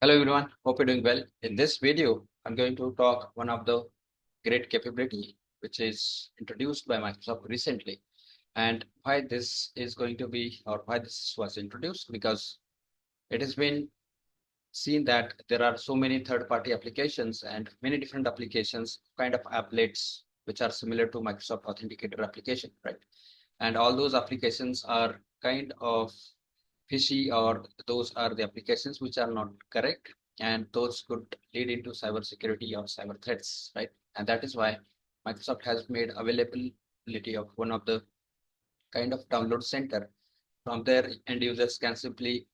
Hello everyone, hope you're doing well. In this video, I'm going to talk one of the great capability which is introduced by Microsoft recently, and why this is going to be or why this was introduced, because it has been seen that there are so many third-party applications and many different applications, kind of applets which are similar to Microsoft Authenticator application, right? And all those applications are kind of fishy, or those are the applications which are not correct, and those could lead into cybersecurity or cyber threats, right? And that is why Microsoft has made availability of one of the kind of download center. From there, end users can simply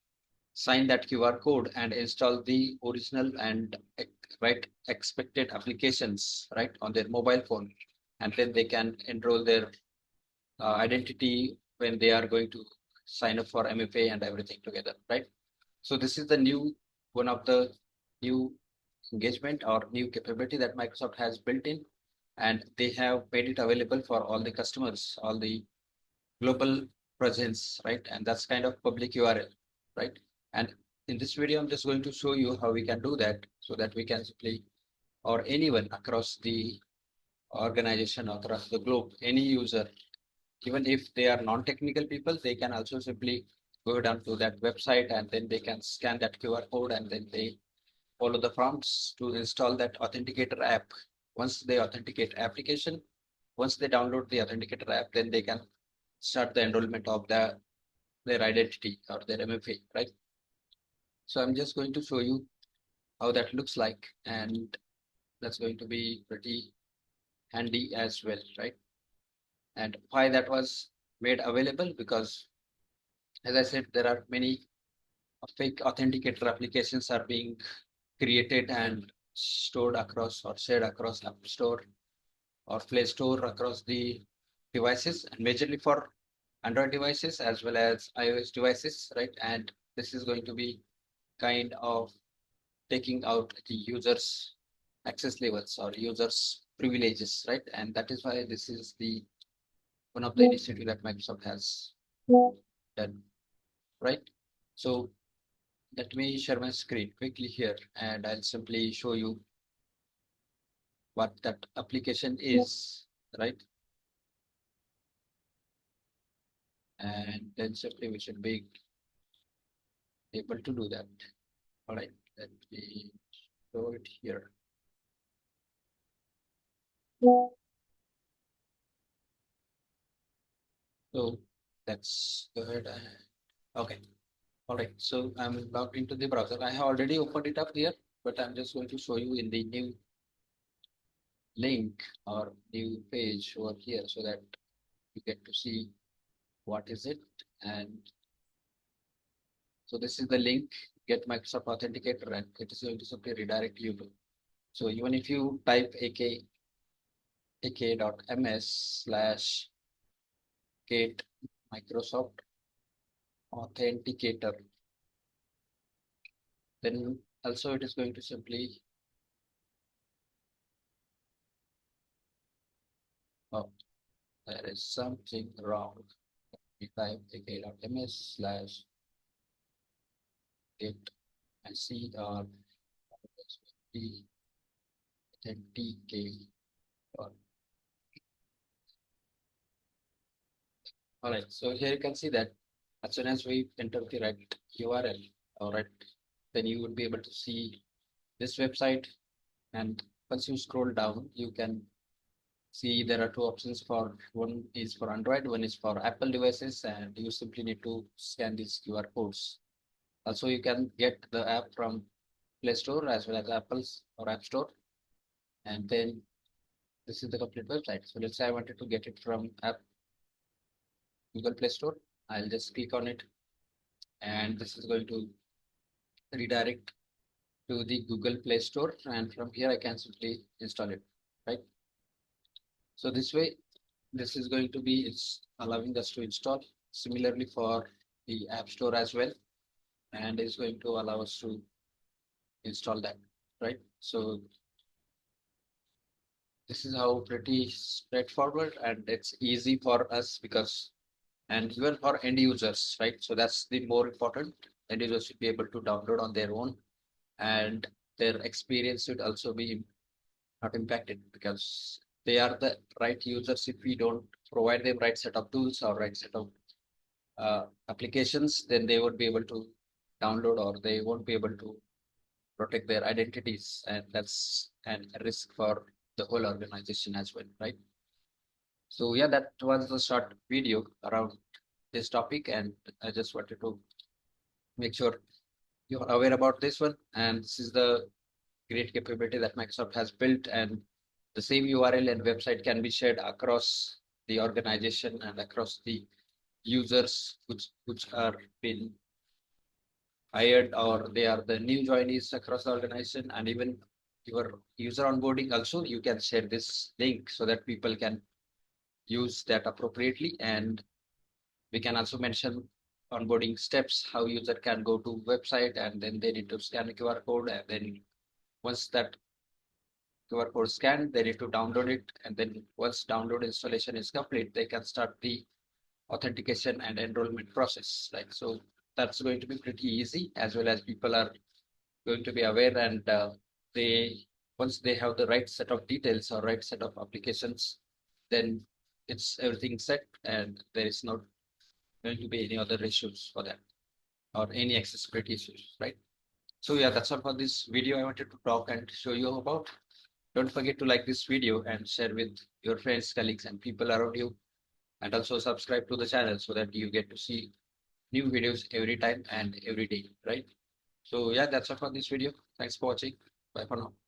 sign that QR code and install the original and right expected applications right on their mobile phone, and then they can enroll their identity when they are going to sign up for MFA and everything together, right? So this is the new one of the new engagement or new capability that Microsoft has built in, and they have made it available for all the customers, all the global presence, right? And that's kind of public URL, right? And in this video, I'm just going to show you how we can do that so that we can simply, or anyone across the organization, across the globe, any user, even if they are non-technical people, they can also simply go down to that website and then they can scan that QR code and then they follow the prompts to install that Authenticator app. Once they authenticate application, once they download the Authenticator app, then they can start the enrollment of their identity or their MFA, right? So I'm just going to show you how that looks like, and that's going to be pretty handy as well, right? And why that was made available, because as I said, there are many fake authenticator applications are being created and stored across or shared across App Store or Play Store across the devices, and majorly for Android devices as well as iOS devices, right? And this is going to be kind of taking out the users' access levels or users' privileges, right? And that is why this is the one of the initiative that Microsoft has done, right? So let me share my screen quickly here, and I'll simply show you what that application is, right? And then simply we should be able to do that. All right, let me show it here. So let's go ahead. Okay. All right. So I'm logged into the browser. I have already opened it up here, but I'm just going to show you in the new link or new page over here so that you get to see what is it. And so this is the link, get Microsoft Authenticator, and it is going to simply redirect you to. So even if you type ak.ms/get Microsoft Authenticator, then also it is going to simply, oh, there is something wrong. We type ak.ms/get and see authenticate. All right, so here you can see that as soon as we enter the right URL, all right, then you would be able to see this website. And once you scroll down, you can see there are two options for, one is for Android, one is for Apple devices, and you simply need to scan these QR codes. Also, you can get the app from Play Store as well as Apple's or App Store. And then this is the complete website. So let's say I wanted to get it from Google Play Store. I'll just click on it, and this is going to redirect to the Google Play Store, and from here I can simply install it, right? So this way, this is going to be, it's allowing us to install. Similarly for the App Store as well, and is going to allow us to install that, right? So this is how pretty straightforward, and it's easy for us because, and even for end users, right? So that's the more important. End users should be able to download on their own and their experience should also be not impacted, because they are the right users. If we don't provide them right set of tools or right set of applications, then they won't be able to download, or they won't be able to protect their identities, and that's a risk for the whole organization as well, right? So yeah, that was the short video around this topic, and I just wanted to make sure you're aware about this one. And this is the great capability that Microsoft has built, and the same URL and website can be shared across the organization and across the users which are been hired, or they are the new joinees across the organization. And even your user onboarding also, you can share this link so that people can use that appropriately. And we can also mention onboarding steps, how user can go to website and then they need to scan the QR code, and then once that QR code scanned, they need to download it, and then once download installation is complete, they can start the authentication and enrollment process. Like, so that's going to be pretty easy, as well as people are going to be aware, and they once they have the right set of details or right set of applications, then it's everything set, and there is not going to be any other issues for them or any accessibility issues, right? So yeah, that's all for this video I wanted to talk and show you about. Don't forget to like this video and share with your friends, colleagues, and people around you. And also subscribe to the channel so that you get to see new videos every time and every day, right? So yeah, that's all for this video. Thanks for watching. Bye for now.